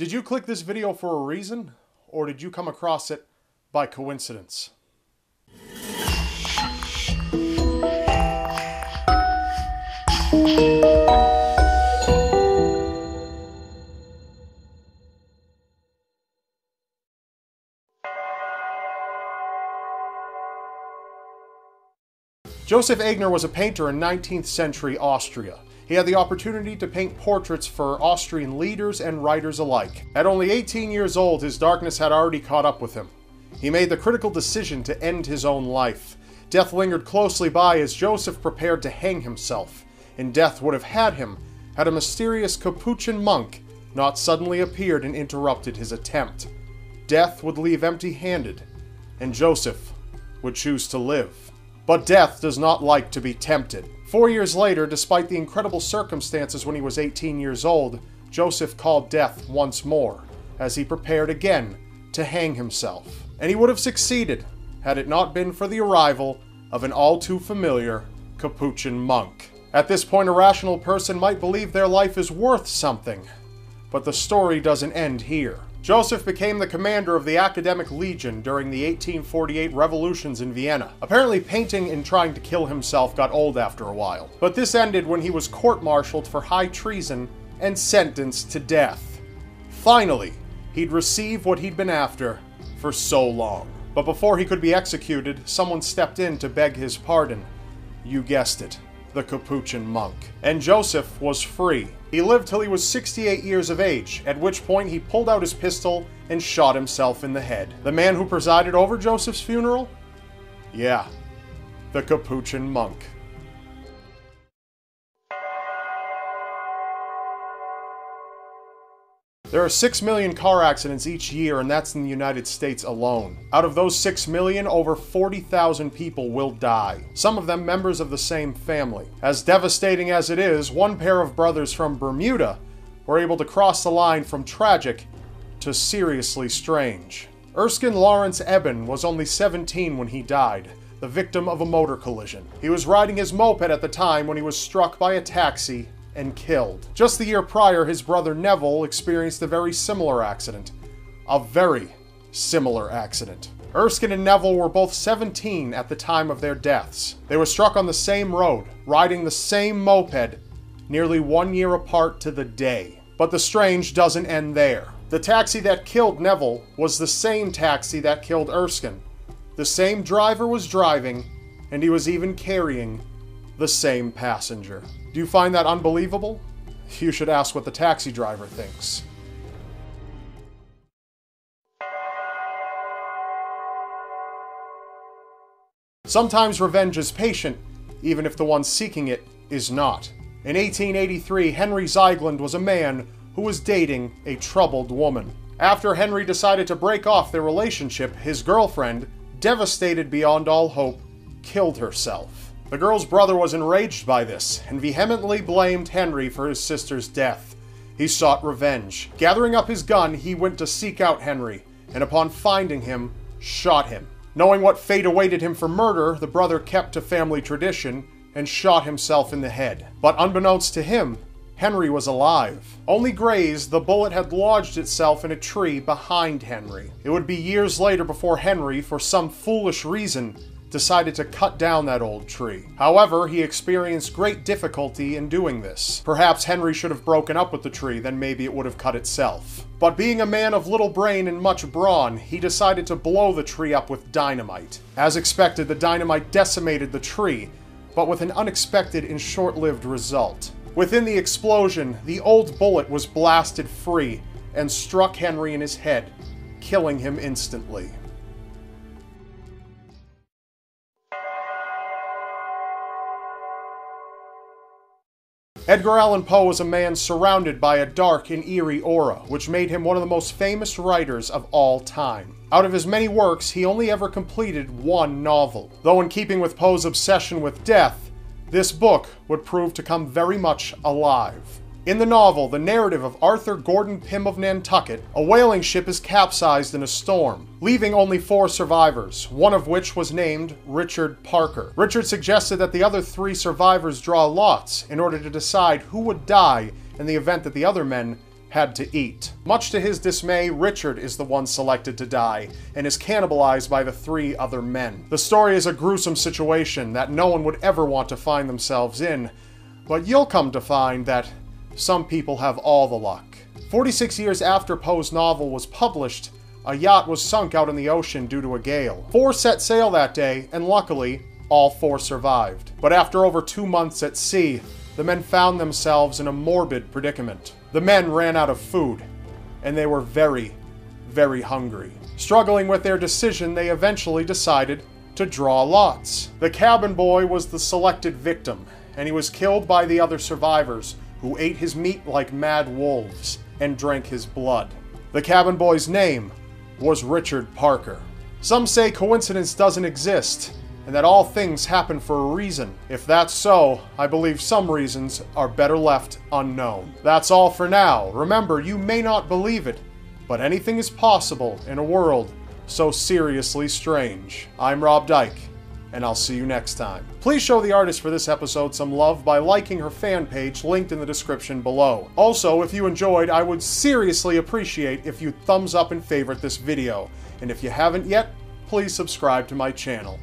Did you click this video for a reason, or did you come across it by coincidence? Joseph Aigner was a painter in 19th century Austria. He had the opportunity to paint portraits for Austrian leaders and writers alike. At only 18 years old, his darkness had already caught up with him. He made the critical decision to end his own life. Death lingered closely by as Joseph prepared to hang himself, and death would have had him had a mysterious Capuchin monk not suddenly appeared and interrupted his attempt. Death would leave empty-handed, and Joseph would choose to live. But death does not like to be tempted. 4 years later, despite the incredible circumstances when he was 18 years old, Joseph called death once more, as he prepared again to hang himself. And he would have succeeded, had it not been for the arrival of an all-too-familiar Capuchin monk. At this point, a rational person might believe their life is worth something, but the story doesn't end here. Joseph became the commander of the Academic Legion during the 1848 revolutions in Vienna. Apparently, painting and trying to kill himself got old after a while, but this ended when he was court-martialed for high treason and sentenced to death. Finally, he'd receive what he'd been after for so long. But before he could be executed, someone stepped in to beg his pardon. You guessed it, the Capuchin monk. And Joseph was free. He lived till he was 68 years of age, at which point he pulled out his pistol and shot himself in the head. The man who presided over Joseph's funeral? Yeah, the Capuchin monk. There are 6 million car accidents each year, and that's in the United States alone. Out of those 6 million, over 40,000 people will die, some of them members of the same family. As devastating as it is, one pair of brothers from Bermuda were able to cross the line from tragic to seriously strange. Erskine Lawrence Eben was only 17 when he died, the victim of a motor collision. He was riding his moped at the time when he was struck by a taxi and killed. Just the year prior, his brother Neville experienced a very similar accident. A very similar accident. Erskine and Neville were both 17 at the time of their deaths. They were struck on the same road, riding the same moped, nearly 1 year apart to the day. But the strange doesn't end there. The taxi that killed Neville was the same taxi that killed Erskine. The same driver was driving, and he was even carrying the same passenger. Do you find that unbelievable? You should ask what the taxi driver thinks. Sometimes revenge is patient, even if the one seeking it is not. In 1883, Henry Ziegland was a man who was dating a troubled woman. After Henry decided to break off their relationship, his girlfriend, devastated beyond all hope, killed herself. The girl's brother was enraged by this and vehemently blamed Henry for his sister's death. He sought revenge. Gathering up his gun, he went to seek out Henry, and upon finding him, shot him. Knowing what fate awaited him for murder, the brother kept to family tradition and shot himself in the head. But unbeknownst to him, Henry was alive. Only grazed, the bullet had lodged itself in a tree behind Henry. It would be years later before Henry, for some foolish reason, decided to cut down that old tree. However, he experienced great difficulty in doing this. Perhaps Henry should have broken up with the tree, then maybe it would have cut itself. But being a man of little brain and much brawn, he decided to blow the tree up with dynamite. As expected, the dynamite decimated the tree, but with an unexpected and short-lived result. Within the explosion, the old bullet was blasted free and struck Henry in his head, killing him instantly. Edgar Allan Poe was a man surrounded by a dark and eerie aura, which made him one of the most famous writers of all time. Out of his many works, he only ever completed one novel. Though in keeping with Poe's obsession with death, this book would prove to come very much alive. In the novel, the narrative of Arthur Gordon Pym of Nantucket, a whaling ship is capsized in a storm, leaving only 4 survivors, one of which was named Richard Parker. Richard suggested that the other 3 survivors draw lots in order to decide who would die in the event that the other men had to eat. Much to his dismay, Richard is the one selected to die, and is cannibalized by the 3 other men. The story is a gruesome situation that no one would ever want to find themselves in, but you'll come to find that some people have all the luck. 46 years after Poe's novel was published, a yacht was sunk out in the ocean due to a gale. 4 set sail that day, and luckily, all 4 survived. But after over 2 months at sea, the men found themselves in a morbid predicament. The men ran out of food, and they were very, very hungry. Struggling with their decision, they eventually decided to draw lots. The cabin boy was the selected victim, and he was killed by the other survivors, who ate his meat like mad wolves and drank his blood. The cabin boy's name was Richard Parker. Some say coincidence doesn't exist, and that all things happen for a reason. If that's so, I believe some reasons are better left unknown. That's all for now. Remember, you may not believe it, but anything is possible in a world so seriously strange. I'm Rob Dyke, and I'll see you next time. Please show the artist for this episode some love by liking her fan page linked in the description below. Also, if you enjoyed, I would seriously appreciate if you thumbs up and favorite this video. And if you haven't yet, please subscribe to my channel.